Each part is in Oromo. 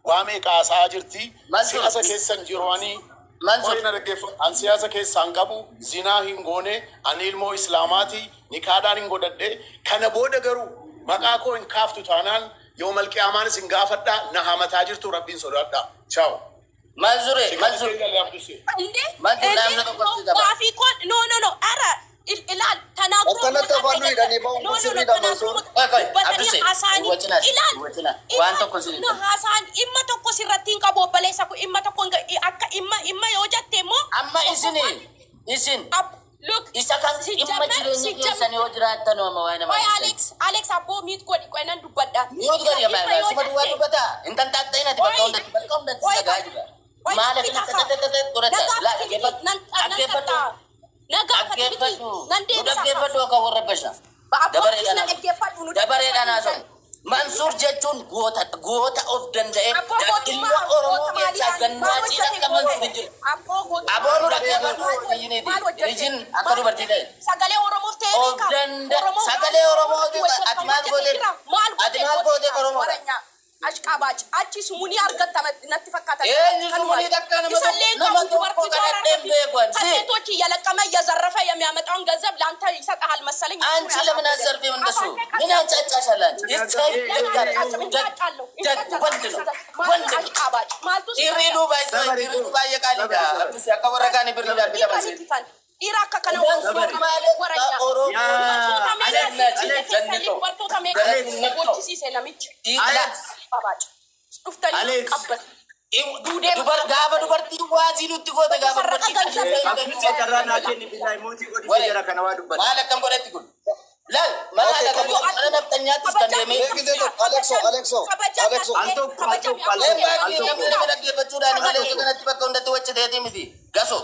وامي كاسا جرتي سياسة كيسان جيرواني منصور نرجف عن سياسة كيسان كابو زنا هنغوني عن علمو إسلاماتي نكادان هنغودة كان بودا غرو مكاكو إن كافتو تانان يوم القيامة سنغافتا نهامة تاجرتو ربين سودادا تشاو منصور منصور وافي كون نو أرى الآن تناقض حسان إما تكو سيرتين كابو بليس أكو إما تكو إما يوجد تيمو أما إسن look إذا كان إما جريني كيسان يوجرات تنو ما وين ما Alex أبو ميت كودي كوينا دبدا ميت كودي يا ما سما دوا دبدا أنت تاتينا تبكون تبكون تسجاي ما لك تورت لا كيفت udah kau rebesna. Dabar eda naso. Mansur jatun gota of dende. Ilmu orang kita ganna tidak kaman sujud. Abo lu dah kebatu ini di. Rijin atau lu bertiga. Sagale orang mufti. Of dende. Sagale orang mufti. Atmat kode. Atmat kode orang mufti. أشكاباج أشي سموني أرجع تمت نتفكر إيه سموني دكان ما تقول كذا تبليكون سي توكي يلا كما يزرفه يا ميامت عن جذب لانتا يسات أهل مسألة أنت لمن أزرفي من دسو من أنت أشلان يريدوا باي كاليدا بس يا كوركاني بريدا بيدا بس إيراك كانوا ورانيا dubarti wazi nuti kota gaba berarti malah kan berarti kun lal malah kan ana naftanya tis kan demi Alexo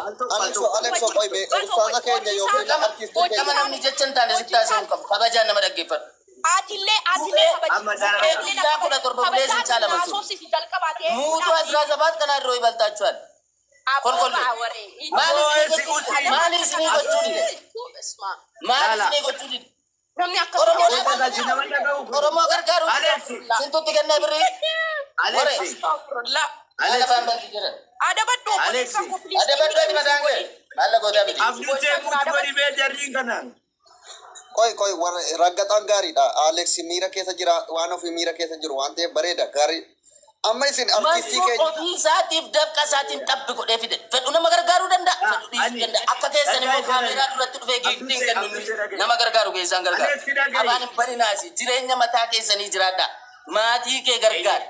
antuk Alexo boy be ustaza kayaknya yo artis kama namni jechan tanda sitasan kam kabajan nama dagifat Atile ila kuna torbo blazing chala masu mutu azra zabat kana roi balta chuan kol mali sini ko chudi namni akka oromo gargaru sintu tiganna beri ala bamba tijara ada baddo di madange malla goda bi abdute mutu di be jarring kanan koy war ragatan gari da Alex mira kesa jira one of mira kesa jira wante bareda gari amma isin artisti ke satif daf kasatin tabbi ko defide feduna magargaru danda danda akka kesa ni mo kamera duratti dufe gifting kan na magargaru ke sangarga abani bari nasi jirenya mata kesa ni jirada mati ke gargar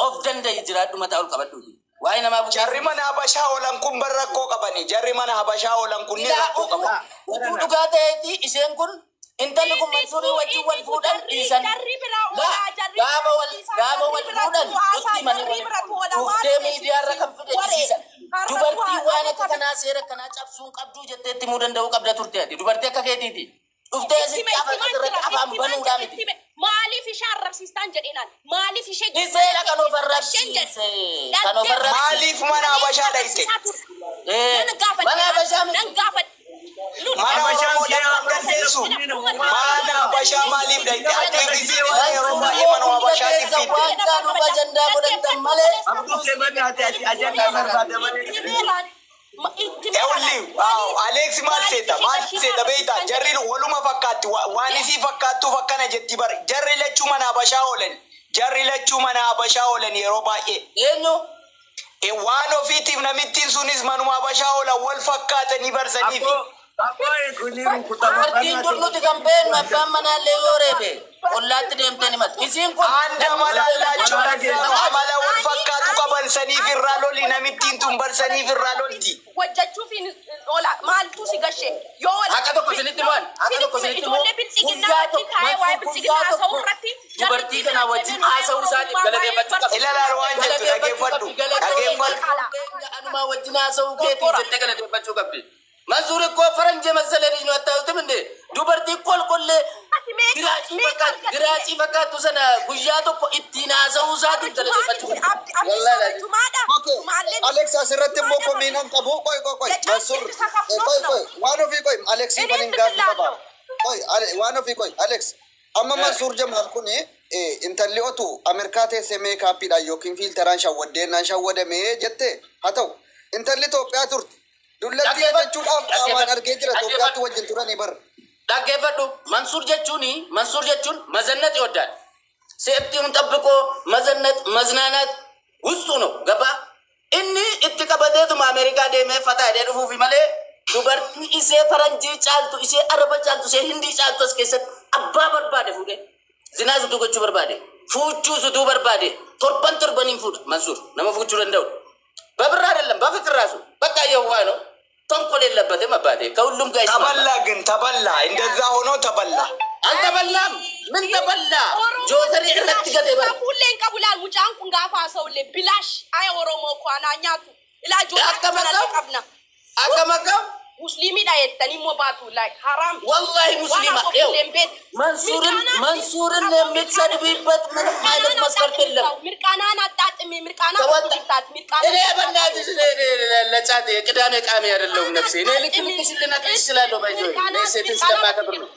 of danda jiradu mata ul kabadu wai nama jarri mana habasha olan kun barrakko kabani jarri mana habasha olan kun ni rakko kabani udu dugate ti isen kun intalli kun mansuri wajji wal fudan isan gaba wal fudan utti mani ufte media rakam fide isan dubarti wana kana sera kana capsun qabdu jette mudan daw qabda turte dubarti akka kediti ufte si afam banu gamiti مالي في شهر رمسيستان جدينا مالي في شيء إزاي كانوا برا مالي في منا بشا دايتي منا بشا نقافت منا بشا كيسو منا بشا مالي دايتي أكيد منا يروما إيمان وبشا تفيد كانوا بجندا بدن تملي abdu semani hati ajenda sarfada mane Eulli, wow, Alex mal seta beita, jarri waluma fakkatu, wani si fakkatu fakkana jetti bar, jarri lechuma na abasha olen yeroba e. Yenyo. E wano fitif na mitin sunis manuma abasha ola wal fakkata ni bar sanifi. apoy kuniru kutama Martin durnu di campaign ma pamana leorebe. Ollatti demteni mat. Isin kun anda malalla chura amala wal fakkatu kabal sanifir raloli na mitin tum bar sanifir ralolti. وجدتوا في ولا ما انتو سيغشي يو ولا haka to kusiniti man haka to kusiniti mo dubarti kana wajin asau sadi galade bacca ila la rwanje to age faddu anuma wajin asau ke ti jette galade bacca gabbe manzure ko faranje masalari no taw tuminde dubarti kol kolle giraci fakat tu sana guyya to ko ittina asau sadi galade bacca wallahi Alex asirratti mo ko minan kabu koy Mansur koy one of you koy Alex paning gafi kaba koy one of you koy Alex amma Mansur Jamal kuni intalli otu Ameerikaa teessee meekaappiidhaan yookiin fiilteraan shawwaddeenaan shawwadamee jette haa ta'u intalli Itoophiyaa turte dullatti jechuudhaaf qaamaan argee jira Itoophiyaatti wajjin turanii bara. Dhaggeeffadhu Mansuur jechuun mazannat ይወዳል ሴፍቲውን ጠብቆ መዘነጥ መዝናናት ውስጡ ነው ገባ እኒ እትቀበደቱ አሜሪካ ደመ ፈታ ደፉ ፊመለ ዱበርቲ ኢሴ ፈረንጂ ጫልቱ ኢሴ አረበ ጫልቱ ኢሴ ሂንዲ ጫልቱ እስከሰት አባ በርባደ ፉደ ዝናዝ ዱጎቹ በርባደ ፉቹ ዙዱ በርባደ ቶርበን ይፉድ መንሱር ነመፉቹ እንደው በብር አይደለም በፍቅር ራሱ በቃ የዋ ነው ተንኮል የለበትም አባቴ ከሁሉም ጋር ተበላ ግን ተበላ እንደዛ ሆኖ ተበላ አልተበላም ምን ተበላ ጆተሪ እረት ገደበር ሁሌን ቀቡላል ሙጫን ኩንጋፋ ሰውለ ቢላሽ አይ ኦሮሞ ኳናኛቱ ኢላ ጆተሪ ቀብና አከመከም ሙስሊሚ ዳይተኒ ሞባቱ ላይ ሐራም والله ሙስሊማ ይው መንሱርን ለምትሰድብበት ምንም አይነት መስፈርት የለም ምርቃናን አጣጥሚ ምርቃና ወጥታት ምርቃና እኔ በእናትሽ ለጫት የቅዳሜ ቃሚ አይደለም ነፍሴ እኔ ልክልክሽ ልነግርሽ እችላለሁ ባይዞ ሴትን ስለማከብር ነው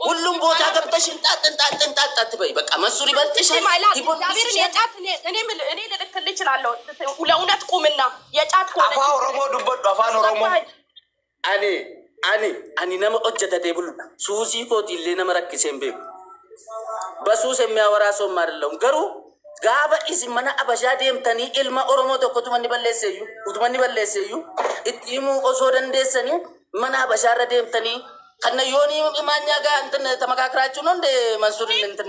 ሁሉም ቦታ ገብተሽ እንጣጥ በይ በቃ መንሱር ይበልጥሻል እግዚአብሔርን የጫት እኔ ልልክልሽ እችላለሁ ለእውነት ቁምና የጫት አፋ ኦሮሞ ዱበዱ አፋን ኦሮሞ ani nama hojjetate buludha suusii kooti illee nama rakkiseen beeku basuus የሚያወራ ሰው አይደለም ገሩ gaafa isin mana abashaa deemtanii ilma oromoo tokko tumanni balleesseeyyu itti himuu osoo dandeessanii mana abashaarra deemtanii kana yooni maanya ga antan tamakakirachu ነው እንደ መንሱርን እንትን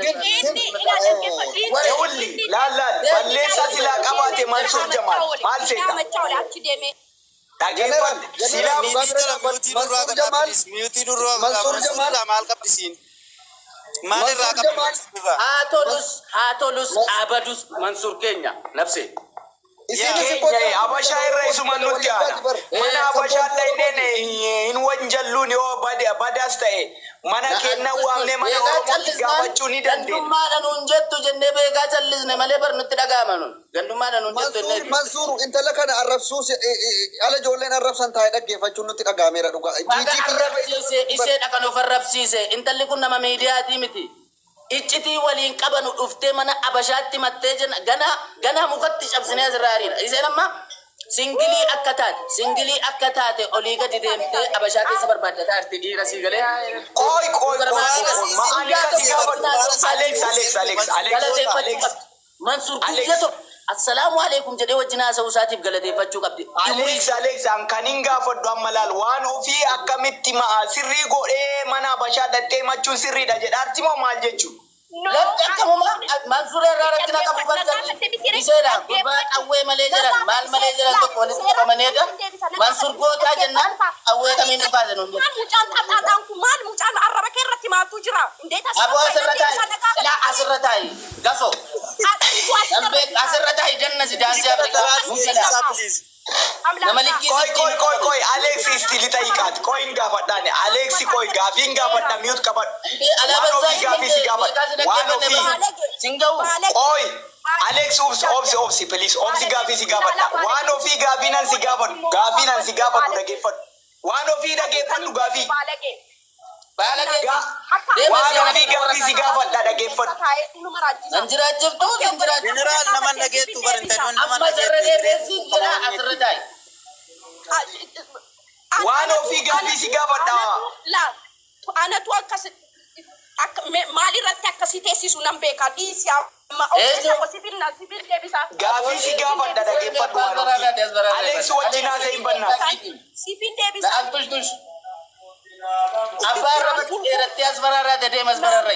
ወልሊ ላላ balleessa sila qabate መንሱር ጀማል ማልሴታ Dageeffan silaa miyuutii durraa maal qabdisiin maal irraa qabdisiin haa tolus abadus Mansuur keenya nafse abashaa irra isuma nutti aana mana abashaa ta'ineen hin wanjalluun yoo badaas ta'e mana kenna waamne mana oromootti gaafachuu ni dandeenya. Gandummaadhaan hun jettu jennee beekaa callisne malee barnutti dhaga'amanu. Gandummaadhaan hun jettu. Mansuur intala kana arrabsuu ala ijoolleen arrabsan taa'ee dhaggeeffachuun nutti dhaga'ameera dhugaa. Ishee dhaqan of arrabsiise intalli kun nama miidiyaatii miti. Iccitii waliin qabanu dhuftee mana abashaatti mattee jenna gana mukatti cabsinee asirraariidha. Isheen amma singilii akka taate olii gadi deemtee abashaa keessa barbaaddataa arti dhiira sii galee. Qoy maali kasi Alex Mansuur guyyaa tokko assalaamu alaikum jedhee wajjin haasa'uu isaatiif galateeffachuu qabdi. Alex an kanin gaafadhu amma laal waan ofii akkamitti sirrii godhee mana abashaa dhattee machuun sirriidha jedhaarti moo maal jechuudha? Lakkaa'amuma Mansuur irraa rakkina qabu barjaa isheedha gurbaa qawwee malee jiran maal malee jiran tokko walitti qabamaneedha Mansuur gootaa jennaan qawwee kamiin dhufaa jennuun jedhu. Maal mucaan arraba kee irratti maaltu jira? Aboo asirra taa'i gasoo asirra taa'i janna si daansii Afrikaa nama Koy Alex istili ta'iqaat koy hin gaafadhaan Alex koy gaafiin gaafadha miyut qabadhu gaafii si gaafadha waan ofii koy Alex obsi please obsi gaafii si gaafadha waan ofii gaafiinan si gaafadhu dhageeffadhu waan ofii dhageeffadhu gaafii waan ofii gaafii si gaafadha dhageeffadhu jeneraal nama dhageettu barintanii nama waan ofii gaafii si gaafadha anatu akkas maalirratti akkasii teessisu nan beekaa dhiisi gaafii si gaafadha dhageeffadhu waan ofii Alex wajjin haasa'e hin bannaa siifin deebisa Abbaarra bakki dheerattee as baraarraa dedeemas bararra.